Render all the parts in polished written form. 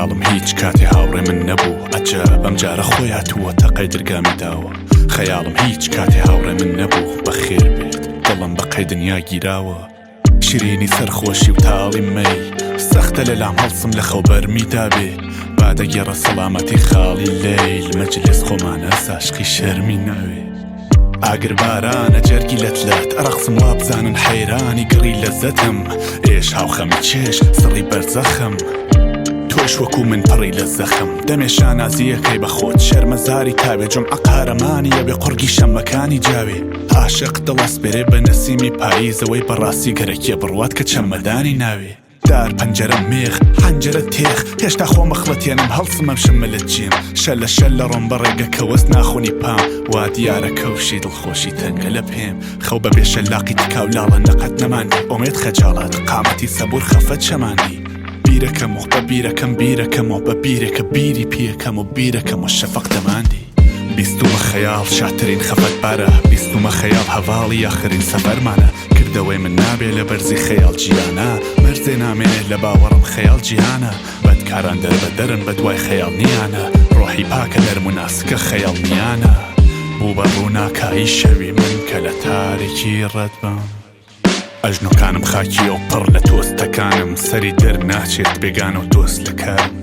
خەیاڵم هیچ کاتی هاوڕێ من نەبوو ئەجەب ئەم جارە خۆی هاتووە تەقەی دەرگامی داوە خەیاڵم هیچ کاتی هاوڕێ من نەبوو بەخێر بێت دڵم بەقەی دنیا گیراوە شیرینی سەرخۆشی و تاڵی مەی سەختە لەلام هەڵسم لە خەوبەرمی دابێ بادەگێڕە سەڵامەتی خاڵی لەیل مەجلس خۆمانە ساشقی شەرمی ناوێ ئاگر بارانە جەرگی لەتلات ئەرەقسم وا بزانن حەیرانی گڕی لەزەتم ئێش هاوخەمی چێش سڕی بەرزەخم تۆش وەکو من پڕی لە زەخم دەمێ شانازیەکەی بە خۆت شەرمەزاری تاوێ جمعە قارەمانیە بێ قورگی شەمەکانی جاوێ عاشق دڵەسپێرێ بە نەسیمی پاییزەوەی بەڕاستی گەرەکیە بڕوات کە چەمەدانی ناوێ دار پەنجەرە مێخ حەنجەرە تێخ هێشتا خۆ مەخڵەتێنم هەڵسمەم شملت جیم شەل لە شەل لە ڕۆم بەڕێگە کە وەست ناخۆنی پام وا دیارە کەوشی دڵخۆشی تەنگە لە پێم خەو بە بێشەلاقی تکاو لاڵە نەقەت نەماندی ئۆمێت خەجاڵات قامەتی سەبور خەفەت شەماندی بیرەکەم و بە بیرەکەم و بە بیرێکە بیری پێکەم و بیرەکەم و شەفەق دەماندی بیستومە خەیاڵ شاترین خەفەت بارە بیستومە خەیاڵ هەواڵی ئاخرین سەفەرمانە کردەوەی من نابێ لە بەرزی خەیاڵ جیانە مەرزێ نامێنێت لە باوەڕم خەیاڵ جیهانە بەدکاران دەربەدەرن بە دوای خەیاڵ نیانە ڕۆحی پاکە دەرموناسکە خەیاڵ نیانە بوو بە ڕووناکایی شەوی من کە لە تاریکی ڕەت بم ئەژنۆکانم خاکیە و پڕ لە تۆستەکانم سەری دەرناچێت بێگانە و دۆست لە کارم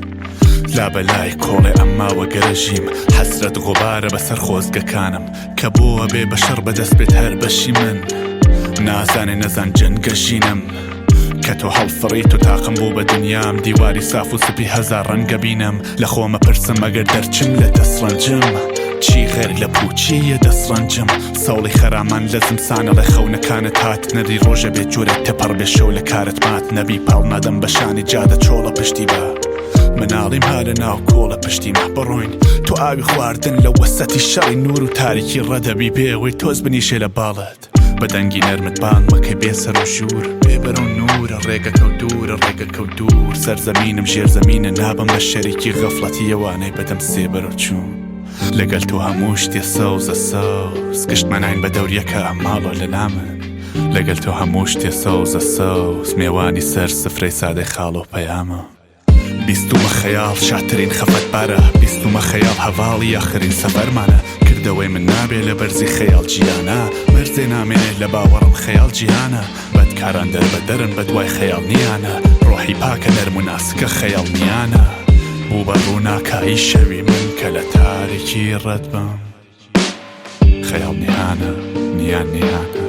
لابەلای کۆڵێ ئەمماوە گەرەژیم حەسرەت غوبارە بەسەر خۆزگەکانم کە بۆوە بێ بەشەڕ بەدەست بێت هەر بەشی من نازانێ نەزان جەنگەژینم کە تۆ هەڵفڕیت و تاقم بوو بە دنیام دیواری ساف و سپی هەزار ڕەنگە بینم لە خۆمە پرسم ئەگەر دەرچم لە دەسڕەنجم چی غێر لە پوچیە دەسڕەنجم سەوڵی خەرامان لە زمسانە لە خەونەکانت هات نەدی ڕۆژە بێت جوورێت تەپەڕ بێ شەو لە کارت مات نەبی پاڵمەدەم بەشانی جادە چۆڵە پشتی بە مناڵیم ها لە ناو کۆڵە پشتیمە بڕۆین تو ئاوی خواردن لە وەسەتی شەڕی نور و تاریکی ڕەدەبی بێەوەی تۆز بنیشێ لە باڵت بەدەنگی نەرمت بان مەکەی بێسەر و ژوور بێبەر و نورە ڕێگەکە و دوورە ڕێگەکە و دوور سەرزەمینم ژێرزەمینە نابم بە شەریکی غەفڵەتی ئەوانەی بەدەم سێبەر و چوون لەگەل تو هەموو شتێ سەوزە سەوز گشتمەناین بە دەوریەکە ئەماڵۆ لە لامن لەگەل تو هەموو شتێ سەوزە سەوز میێوانی سەر سفرەی سادەی خاڵ و پەیامە بیستومە خەیاڵ شاترین خەفەت بارە بیستومە خەیاڵ هەواڵی ئاخرین سەفەرمانە کردەوەی من نابێ لە بەرزی خەیاڵ جیانە مەرزێ نامێنێت لە باوەڕم خەیاڵ جیهانە بەدکاران دەربەدەرن بە دوای خەیاڵ نیانە ڕۆحی پاکە نەرموناسکە خەیاڵ نیانە بوو بە ڕووناکایی شەوی من کە لە تاریکی ڕەت بم خەیاڵ نیانە نیان نیانە